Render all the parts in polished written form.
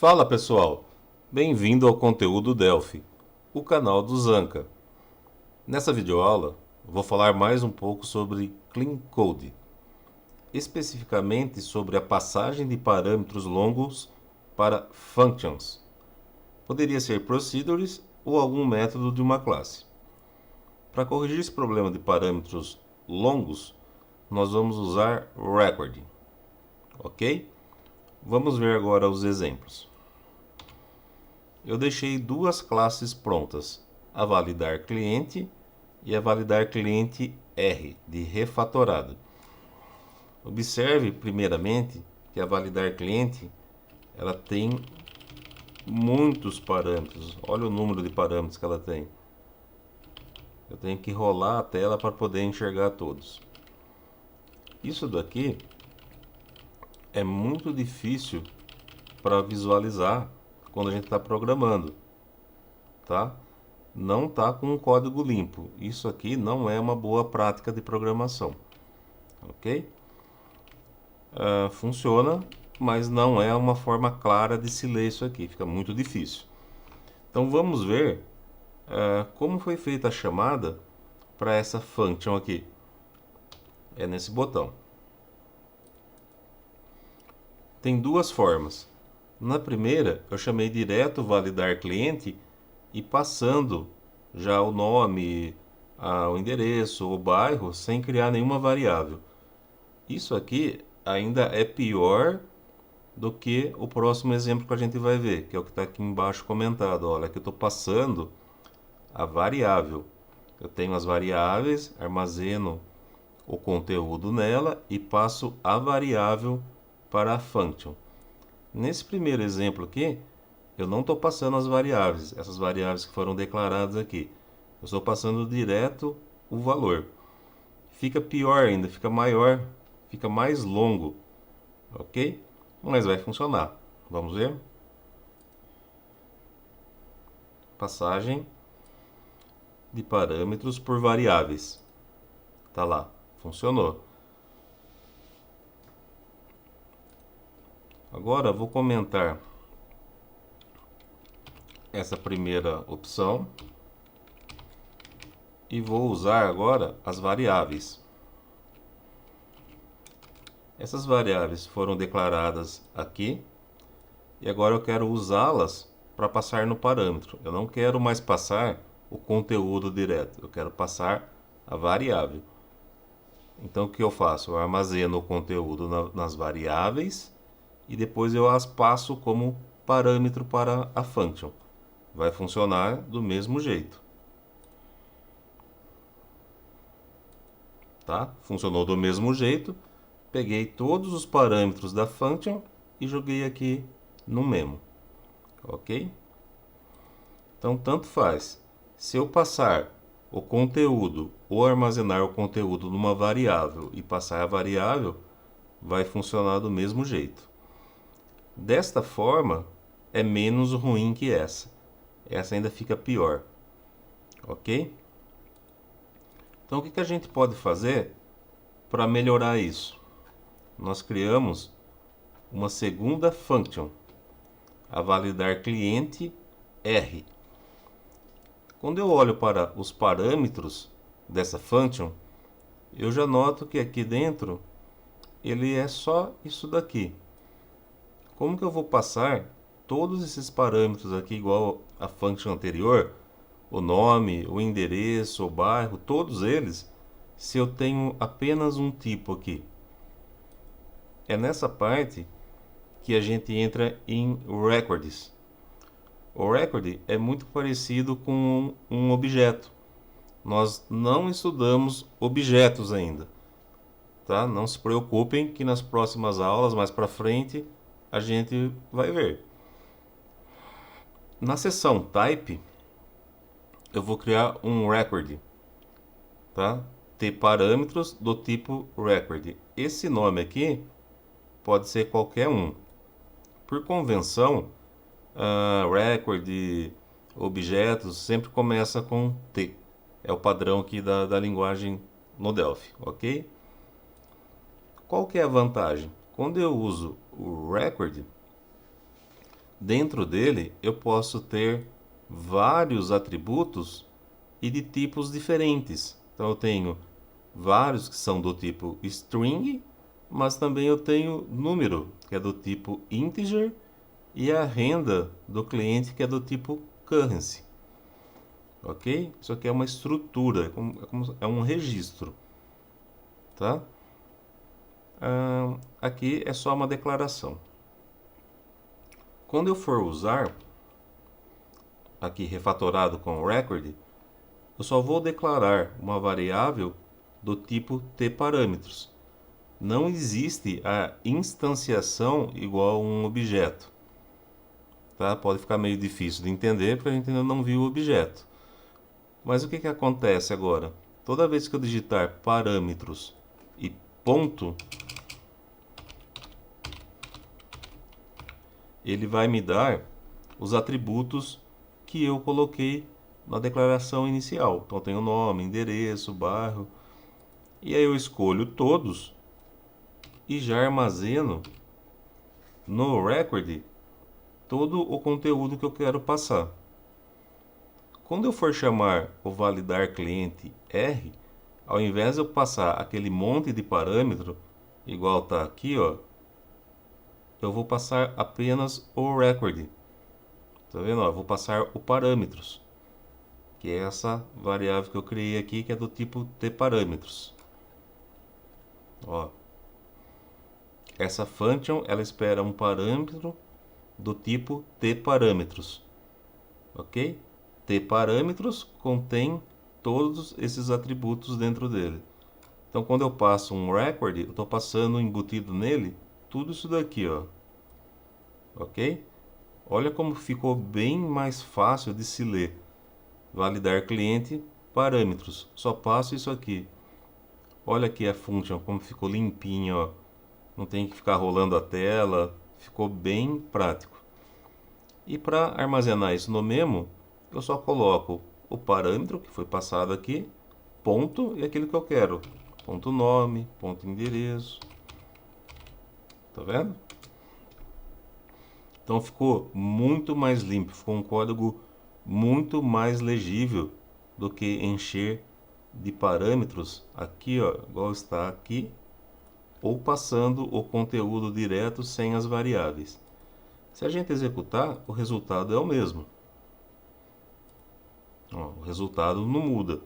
Fala pessoal, bem-vindo ao conteúdo Delphi, o canal do Zanca. Nessa videoaula, vou falar mais um pouco sobre Clean Code, especificamente sobre a passagem de parâmetros longos para functions. Poderia ser procedures ou algum método de uma classe. Para corrigir esse problema de parâmetros longos, nós vamos usar record, ok? Vamos ver agora os exemplos. Eu deixei duas classes prontas, a validar cliente e a validar cliente R, de refatorado. Observe primeiramente que a validar cliente ela tem muitos parâmetros. Olha o número de parâmetros que ela tem. Eu tenho que rolar a tela para poder enxergar todos. Isso daqui é muito difícil para visualizar quando a gente está programando, tá? Não está com um código limpo. Isso aqui não é uma boa prática de programação, ok? Funciona, mas não é uma forma clara de se ler isso aqui. Fica muito difícil. Então vamos ver como foi feita a chamada para essa function aqui. É nesse botão. Tem duas formas. Na primeira, eu chamei direto validar cliente e passando já o nome, o endereço, o bairro, sem criar nenhuma variável. Isso aqui ainda é pior do que o próximo exemplo que a gente vai ver, que é o que está aqui embaixo comentado. Olha, aqui eu estou passando a variável. Eu tenho as variáveis, armazeno o conteúdo nela e passo a variável para a function. Nesse primeiro exemplo aqui, eu não estou passando as variáveis, essas variáveis que foram declaradas aqui. Eu estou passando direto o valor. Fica pior ainda, fica maior, fica mais longo, ok? Mas vai funcionar. Vamos ver? Passagem de parâmetros por variáveis. Tá lá, funcionou. Agora vou comentar essa primeira opção e vou usar agora as variáveis. Essas variáveis foram declaradas aqui e agora eu quero usá-las para passar no parâmetro. Eu não quero mais passar o conteúdo direto, eu quero passar a variável. Então o que eu faço? Eu armazeno o conteúdo nas variáveis e depois eu as passo como parâmetro para a function. Vai funcionar do mesmo jeito. Tá? Funcionou do mesmo jeito. Peguei todos os parâmetros da function e joguei aqui no memo. Ok? Então, tanto faz. Se eu passar o conteúdo ou armazenar o conteúdo numa variável e passar a variável, vai funcionar do mesmo jeito. Desta forma, é menos ruim que essa. Essa ainda fica pior. Ok? Então, o que a gente pode fazer para melhorar isso? Nós criamos uma segunda function, a validar cliente R. Quando eu olho para os parâmetros dessa function, eu já noto que aqui dentro ele é só isso daqui. Como que eu vou passar todos esses parâmetros aqui igual a function anterior, o nome, o endereço, o bairro, todos eles, se eu tenho apenas um tipo aqui? É nessa parte que a gente entra em records. O record é muito parecido com um objeto. Nós não estudamos objetos ainda, tá? Não se preocupem que nas próximas aulas, mais para frente, a gente vai ver. Na seção Type, eu vou criar um record, tá? Ter parâmetros do tipo record. Esse nome aqui pode ser qualquer um. Por convenção, record, objetos, sempre começa com T. É o padrão aqui da linguagem no Delphi, ok? Qual que é a vantagem? Quando eu uso o record, dentro dele eu posso ter vários atributos e de tipos diferentes. Então eu tenho vários que são do tipo string, mas também eu tenho número, que é do tipo integer, e a renda do cliente, que é do tipo currency. Ok? Isso aqui é uma estrutura, é um registro. Tá? Aqui é só uma declaração. Quando eu for usar, aqui refatorado com record, eu só vou declarar uma variável do tipo tParâmetros. Não existe a instanciação igual a um objeto. Tá? Pode ficar meio difícil de entender porque a gente ainda não viu o objeto. Mas o que acontece agora? Toda vez que eu digitar parâmetros e ponto, ele vai me dar os atributos que eu coloquei na declaração inicial. Então tem o nome, endereço, bairro. E aí eu escolho todos e já armazeno no record todo o conteúdo que eu quero passar. Quando eu for chamar o validar cliente R, ao invés de eu passar aquele monte de parâmetro, igual está aqui, ó, eu vou passar apenas o record. Tá vendo? Ó, eu vou passar o parâmetros, que é essa variável que eu criei aqui, que é do tipo tParâmetros. Ó, essa function ela espera um parâmetro do tipo tParâmetros, ok? tParâmetros contém todos esses atributos dentro dele. Então, quando eu passo um record, eu estou passando embutido nele tudo isso daqui, ó, ok? Olha como ficou bem mais fácil de se ler. Validar cliente, parâmetros. Só passo isso aqui. Olha aqui a function, como ficou limpinho, ó. Não tem que ficar rolando a tela. Ficou bem prático. E para armazenar isso no memo, eu só coloco o parâmetro que foi passado aqui, ponto e aquilo que eu quero. Ponto nome, ponto endereço. Tá vendo? Então ficou muito mais limpo, ficou um código muito mais legível do que encher de parâmetros aqui, ó, igual está aqui, ou passando o conteúdo direto sem as variáveis. Se a gente executar, o resultado é o mesmo. Ó, o resultado não muda.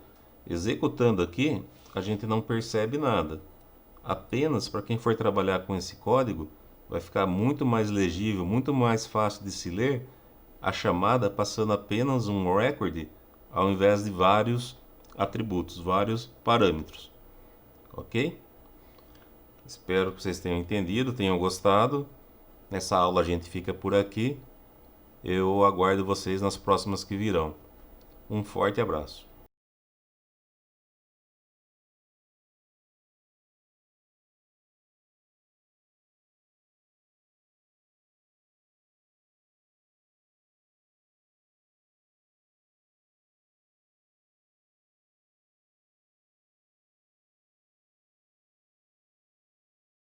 Executando aqui, a gente não percebe nada. Apenas para quem for trabalhar com esse código, vai ficar muito mais legível, muito mais fácil de se ler a chamada passando apenas um record ao invés de vários atributos, vários parâmetros. Ok? Espero que vocês tenham entendido, tenham gostado. Nessa aula a gente fica por aqui. Eu aguardo vocês nas próximas que virão. Um forte abraço.